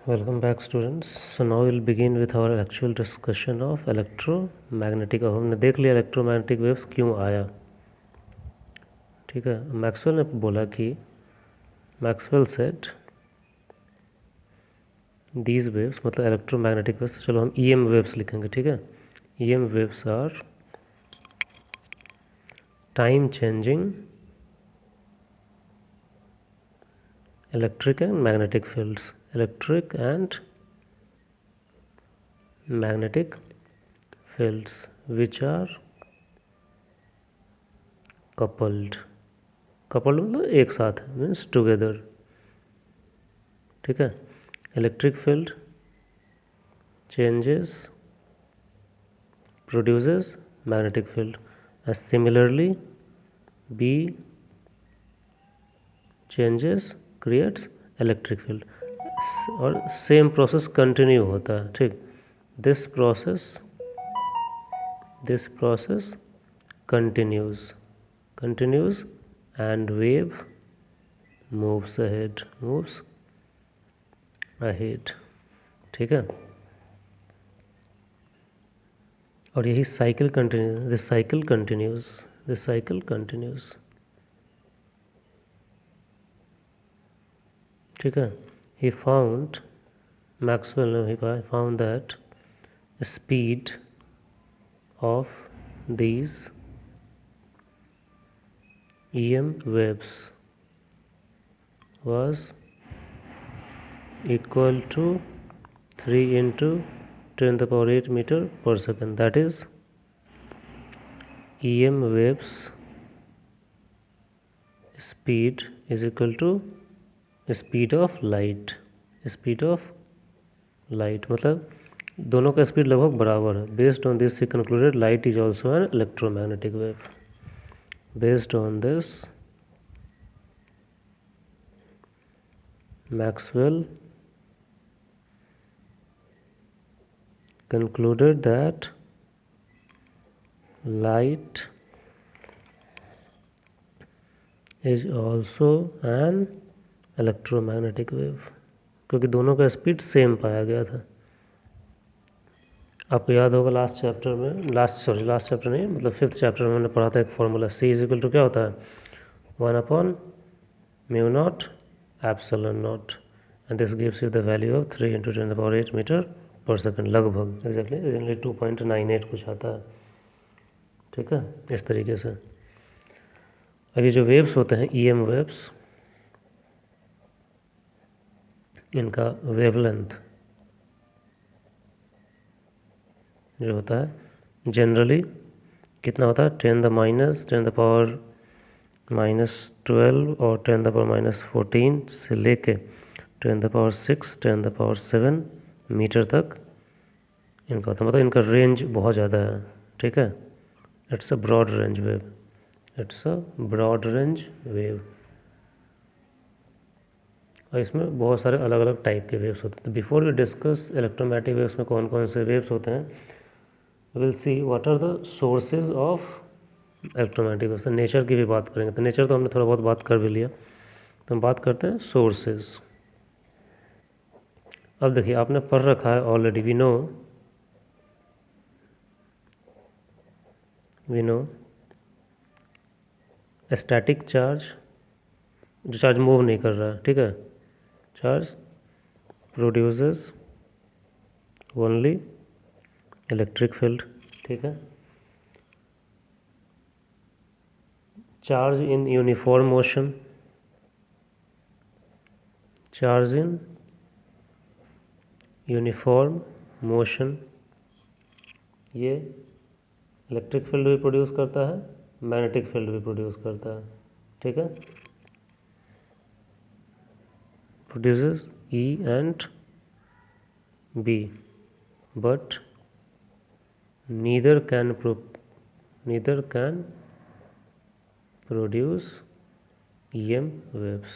Welcome back students. So now we'll begin with our actual discussion of electromagnetic। अब हमने देख लिया electromagnetic waves क्यों आया, ठीक है। मैक्सवेल ने बोला कि मैक्सवेल सेड दीज वेव्स, मतलब इलेक्ट्रोमैग्नेटिक वेव्स, चलो हम ईएम वेव्स लिखेंगे, ठीक है। EM waves are time changing electric and magnetic fields, electric and magnetic fields which are coupled मतलब एक साथ, मीन्स टुगेदर, ठीक है। Electric field changes produces magnetic field, as similarly B changes creates electric field, और same process continue होता है, ठीक। This process continues and wave moves ahead, ठीक है। और यही साइकिल कंटिन्यूज, ठीक है। Maxwell found that speed of these EM waves was equal to 3 into 10 to the power 8 meter per second. That is, EM waves speed is equal to speed of light मतलब दोनों का speed लगभग बराबर है। Based on this he concluded light is also an electromagnetic wave. Based on this Maxwell concluded that light is also an electromagnetic wave, क्योंकि दोनों का speed same पाया गया था। आपको याद होगा लास्ट चैप्टर नहीं, मतलब 5th चैप्टर में हमने पढ़ा था एक formula, C is equal to क्या होता है, 1/μ0 epsilon naught, and this gives you the value of 3 into 10 to the power 8 metre पर सेकंड, लगभग एग्जैक्टली 2.98 कुछ आता है, ठीक है। इस तरीके से अब ये जो वेव्स होते हैं EM वेव्स, इनका वेवलेंथ जो होता है जनरली कितना होता है, 10 द पावर -12 और 10 द पावर -14 से लेके 10 the power 6 10 the power 7 metre तक इनका होता है, मतलब इनका रेंज बहुत ज़्यादा है, ठीक है। It's a broad range wave, और इसमें बहुत सारे अलग अलग टाइप के वेव्स होते हैं। तो before we discuss electromagnetic waves में कौन कौन से वेव्स होते हैं, will see what are the sources of electromagnetic waves. Nature की भी बात करेंगे, तो नेचर तो हमने थोड़ा बहुत बात कर भी लिया, तो हम बात करते हैं सोर्सेज। अब देखिए आपने पढ़ रखा है already, we know static charge, जो चार्ज मूव नहीं कर रहा है, ठीक है, charge produces only electric field, ठीक है। चार्ज इन यूनिफॉर्म मोशन, ये इलेक्ट्रिक फील्ड भी प्रोड्यूस करता है, मैग्नेटिक फील्ड भी प्रोड्यूस करता है, ठीक है। Produces E and B, but neither can produce EM waves।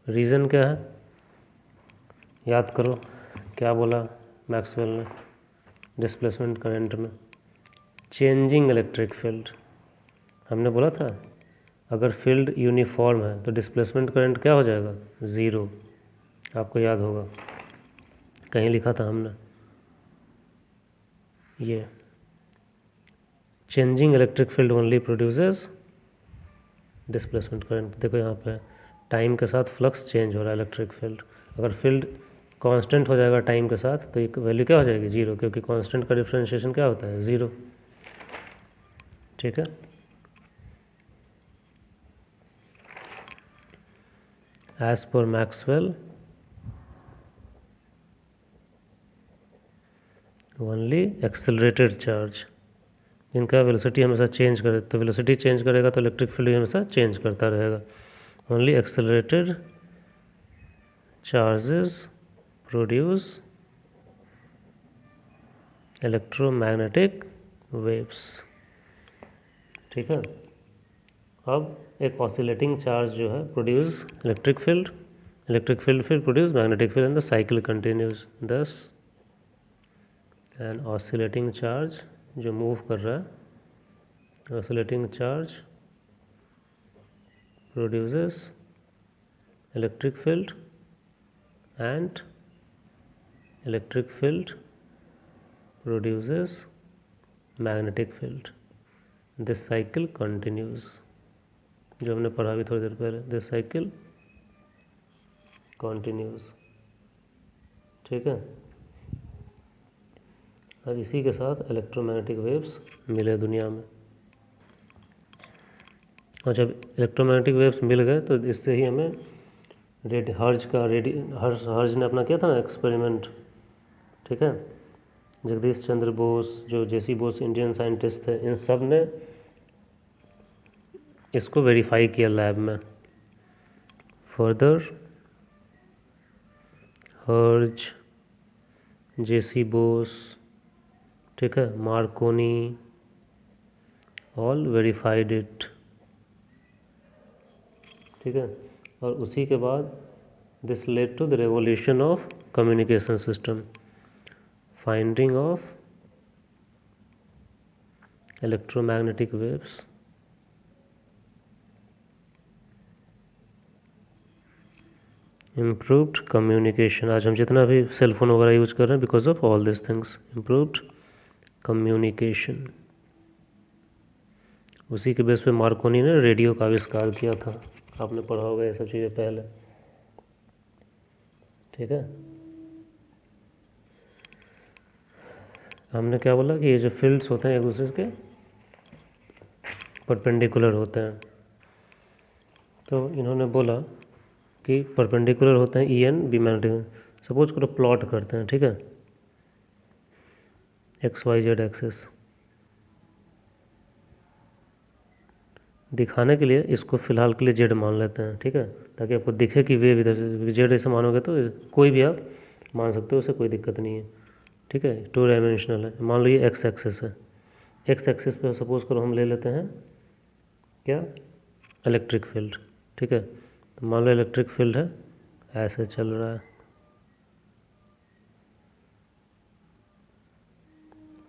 Reason क्या है, याद करो क्या बोला मैक्सवेल ने डिस्प्लेसमेंट करंट में, चेंजिंग इलेक्ट्रिक फील्ड। हमने बोला था अगर फील्ड यूनिफॉर्म है तो डिस्प्लेसमेंट करंट क्या हो जाएगा, ज़ीरो, आपको याद होगा। कहीं लिखा था हमने, ये changing electric field only produces displacement current. देखो यहाँ पे टाइम के साथ फ्लक्स चेंज हो रहा है इलेक्ट्रिक फील्ड। अगर फील्ड कांस्टेंट हो जाएगा टाइम के साथ तो एक वैल्यू क्या हो जाएगी, जीरो, क्योंकि कांस्टेंट का डिफरेंशिएशन क्या होता है, ज़ीरो। ठीक है, as per Maxwell only accelerated charge, इनका वेलोसिटी हमेशा चेंज करे, तो वेलोसिटी चेंज करेगा तो इलेक्ट्रिक फील्ड भी हमेशा चेंज करता रहेगा। Only accelerated charges produce electromagnetic waves. ठीक है, अब एक ऑसिलेटिंग चार्ज जो है produce electric field, electric field फिर produce magnetic field and the cycle continues. Thus an oscillating charge जो मूव कर रहा है, oscillating charge produces electric field and electric field produces magnetic field. This cycle continues, जो हमने पढ़ा भी थोड़ी देर पहले, this cycle continues। ठीक है, और इसी के साथ इलेक्ट्रोमैग्नेटिक वेव्स मिले दुनिया में। और जब इलेक्ट्रोमैग्नेटिक वेव्स मिल गए तो इससे ही हमें हर्ज ने अपना किया था ना एक्सपेरिमेंट। ठीक है, जगदीश चंद्र बोस, जो जेसी बोस इंडियन साइंटिस्ट थे, इन सब ने इसको वेरीफाई किया लैब में। फर्दर हर्ज, जेसी बोस, ठीक है, मार्कोनी, ऑल वेरीफाइड इट। ठीक है, और उसी के बाद this led to the revolution of communication system, finding of electromagnetic waves, improved communication. आज हम जितना भी सेल फोन वगैरह यूज कर रहे हैं because of all this things, improved communication. उसी के बेस पे मार्कोनी ने रेडियो का आविष्कार किया था, आपने पढ़ा होगा ये सब चीज़ें पहले। ठीक है, हमने क्या बोला कि ये जो फील्ड्स होते हैं एक दूसरे के परपेंडिकुलर होते हैं, तो इन्होंने बोला कि परपेंडिकुलर होते हैं E and B magnetic. Suppose करो प्लॉट करते हैं, ठीक है, एक्स वाई जेड एक्सिस दिखाने के लिए इसको फिलहाल के लिए जेड मान लेते हैं। ठीक है, ताकि आपको दिखे कि वेव इधर से, जेड ऐसे मानोगे तो कोई भी आप मान सकते हो, उससे कोई दिक्कत नहीं है। ठीक है, टू डायमेंशनल है। मान लो ये एक्स एक्सिस है, एक्स एक्सिस पे सपोज करो हम ले लेते हैं क्या, इलेक्ट्रिक फील्ड। ठीक है, तो मान लो इलेक्ट्रिक फील्ड है, ऐसे चल रहा है।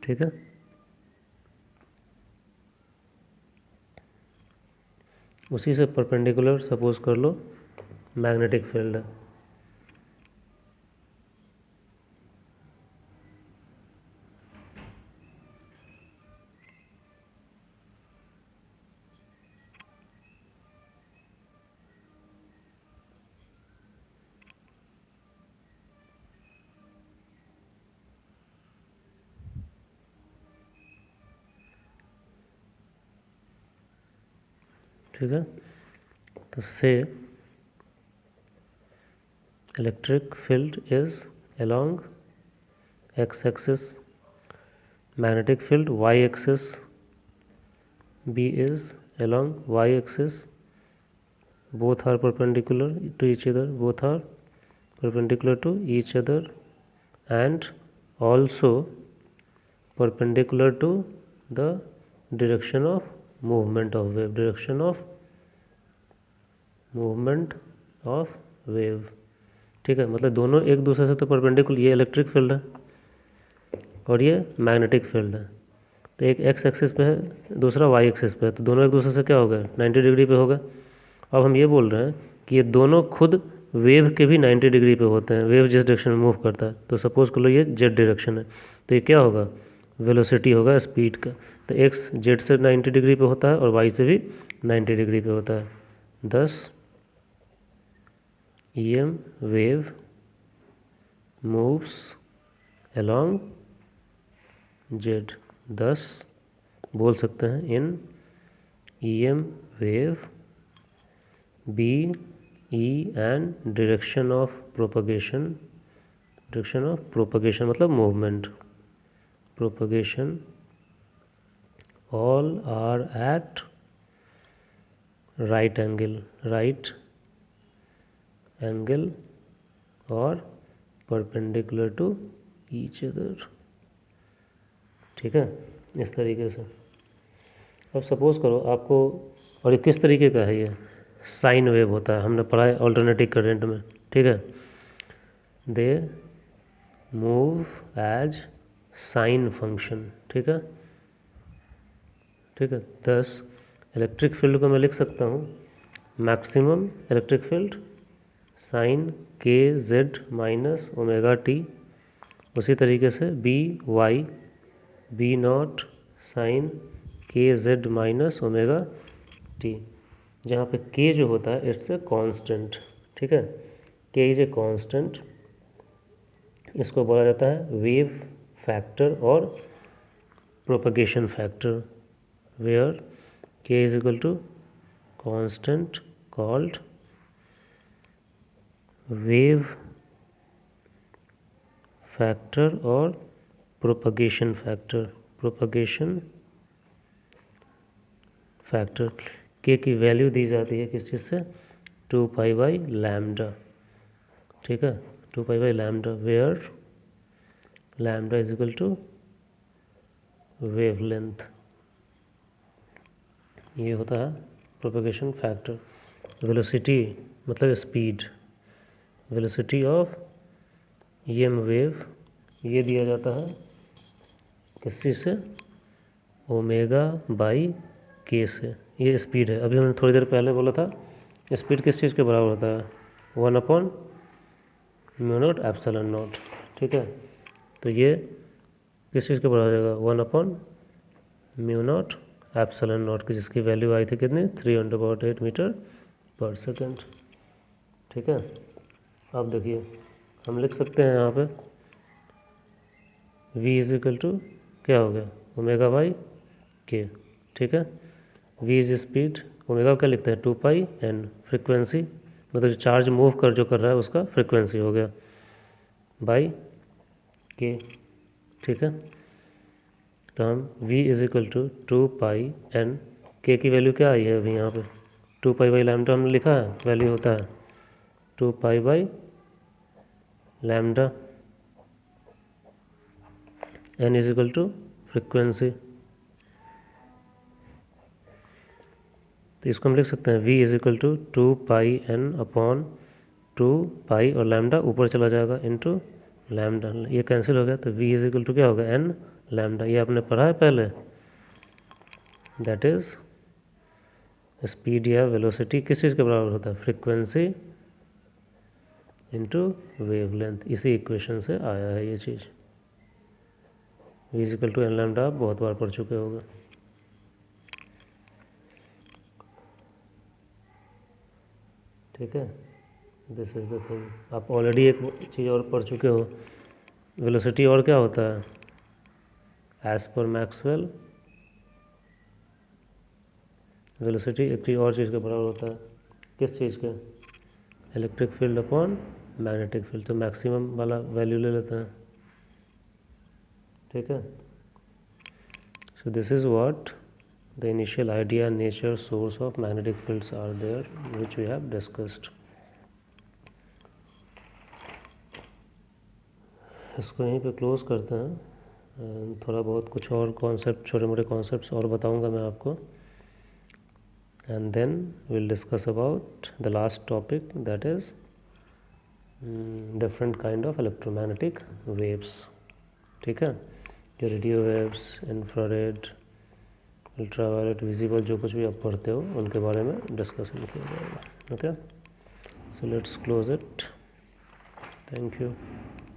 ठीक है, उसी से परपेंडिकुलर सपोज कर लो मैग्नेटिक फील्ड है। ठीक है, तो से electric field is along x axis, magnetic field y axis, B is along y axis, both are perpendicular to each other, both are perpendicular to each other and also perpendicular to the direction of movement of wave, direction of movement of wave। ठीक है, मतलब दोनों एक दूसरे से तो perpendicular, ये electric field है और ये मैग्नेटिक फील्ड है, तो एक एक्स एक्सिस पे है, दूसरा वाई एक्सिस पे है, तो दोनों एक दूसरे से क्या हो गए, 90 डिग्री पे हो गए। अब हम ये बोल रहे हैं कि ये दोनों खुद वेव के भी 90 डिग्री पे होते हैं, वेव जिस डायरेक्शन में मूव करता है। तो सपोज कर लो ये जेड डायरेक्शन है, तो ये क्या होगा, वेलोसिटी होगा स्पीड का। तो एक्स जेड से 90 डिग्री पे होता है और वाई से भी 90 डिग्री पे होता है। thus EM wave moves along z। thus बोल सकते हैं इन EM wave B E and direction of propagation मतलब movement, propagation all are at right angle और परपेंडिकुलर टू ईच अदर। ठीक है, इस तरीके से। अब सपोज करो आपको, और ये किस तरीके का है, ये साइन वेव होता है, हमने पढ़ा है ऑल्टरनेटिंग करंट में। ठीक है, they move as sine function. ठीक है, ठीक है। दस इलेक्ट्रिक फील्ड को मैं लिख सकता हूँ maximum electric field sine k z minus omega t. उसी तरीके से B y B naught sine k z minus omega t, जहाँ पे के जो होता है इट्स ए कांस्टेंट। ठीक है, के इज ए कांस्टेंट। इसको बोला जाता है वेव फैक्टर और propagation factor, where k is equal to constant called wave factor और प्रोपगेशन फैक्टर के की वैल्यू दी जाती है किस चीज़ से, 2 पाई बाई लैम्डा। ठीक है, 2 pi by lambda, where lambda is equal to wavelength. ये होता है प्रोपगेशन फैक्टर। वेलोसिटी मतलब speed, velocity of EM wave ये दिया जाता है किस चीज़ से, ओमेगा बाई के से। ये स्पीड है, अभी हमने थोड़ी देर पहले बोला था स्पीड किस चीज़ के बराबर होता है, 1/μ0 ε0। ठीक है, तो ये किस चीज़ के बराबर हो जाएगा, 1/μ0 ε0 की, जिसकी वैल्यू आई थी कितनी, 3/8 मीटर पर सेकेंड। ठीक है, अब देखिए हम लिख सकते हैं यहाँ पे v इज इक्वल टू क्या हो गया, ओमेगा बाई के। ठीक है, v इज स्पीड, ओमेगा क्या लिखते हैं, 2 पाई एन, फ्रिक्वेंसी मतलब जो चार्ज मूव जो कर रहा है उसका फ्रिक्वेंसी हो गया, बाई के। ठीक है, तो हम v is equal to 2 pi n, k की वैल्यू क्या आई है अभी यहाँ पे, 2 पाई बाई लैम्डा हमने लिखा है, वैल्यू होता है 2 pi by lambda, n is equal to frequency. तो इसको हम लिख सकते हैं v is equal to 2 pi n upon 2 pi और लैम्डा ऊपर चला जाएगा इनटू लैम्डा, ये कैंसिल हो गया, तो v इज इक्वल टू क्या होगा, n लैम्डा। ये आपने पढ़ा है पहले, दैट इज स्पीड या वेलोसिटी किस चीज़ के बराबर होता है, फ्रिक्वेंसी इनटू वेवलेंथ। इसी इक्वेशन से आया है ये चीज़। v is equal to n lambda आप बहुत बार पढ़ चुके होंगे। ठीक है, दिस इज द थिंग। आप ऑलरेडी एक चीज़ और पढ़ चुके हो, वेलोसिटी और क्या होता है, एज पर मैक्सवेल वेलोसिटी एक चीज़ और चीज़ के बराबर होता है, किस चीज़ के, electric field upon magnetic field. तो मैक्सिमम वाला वैल्यू ले लेते हैं। ठीक है, so this is what the initial idea, nature, source of magnetic fields are there which we have discussed. इसको यहीं पे क्लोज करते हैं। थोड़ा बहुत कुछ और कॉन्सेप्ट, छोटे मोटे कॉन्सेप्ट्स और बताऊंगा मैं आपको, and then we'll discuss about the last topic, that is different kind of electromagnetic waves। ठीक है, जो radio waves, infrared, ultraviolet, visible, जो कुछ भी आप पढ़ते हो उनके बारे में डिस्कशन किया जाएगा। Okay. So let's close it. Thank you.